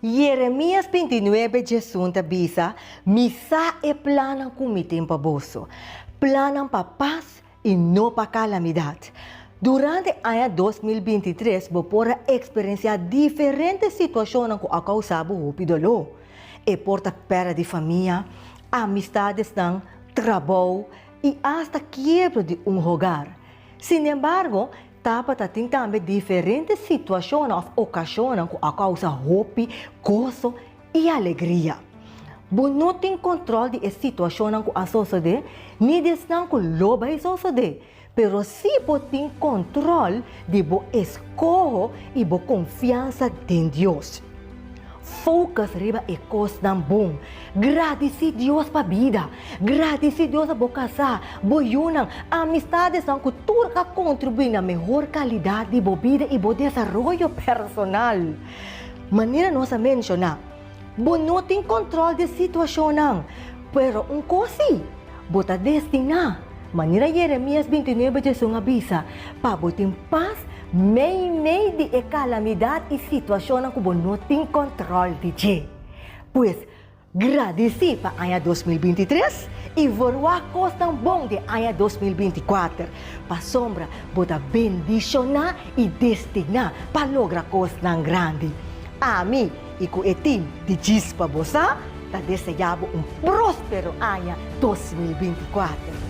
Jeremias 29:18 bisa, misa e planang kumitim paboso, planang pa paz e no pa calamidad. Durante ano 2023, vou experienciar diferentes situações com a causa do pidolo. E porta pera de família, amistades ng trabalho e hasta quiebra de hogar. Sin embargo, dapat ating também diferentes situações ou ocasiões com a causa hope, gozo e alegria. Bunutin control de situações com a sociedade, ni desnang com loba e sociedade, pero si botin control de bo escojo e bo confiança em Deus. Focus riba e cos ng bom. Gratisi Dios pa vida. Gratisi Dios sa bokasa, boyunang, amistades ng kultura ka contribuir na mejor kalidad de vida e bo desarrollo personal. Manila no sa mensiona, bunuting control de sitwasyon ng, pero un kosi, bota destina. Manila Jeremias 29:18 bisa, pabuting paz, may de calamidad e situação que não tem controle de. Pues, gradeci para ano 2023 e vorwakos ng bom de ano 2024. Pa sombra, bota bendiciona e destina pa logra cos ng grande. Ami, iku etim de Gispa Bosa, ta desejabo un próspero ano 2024.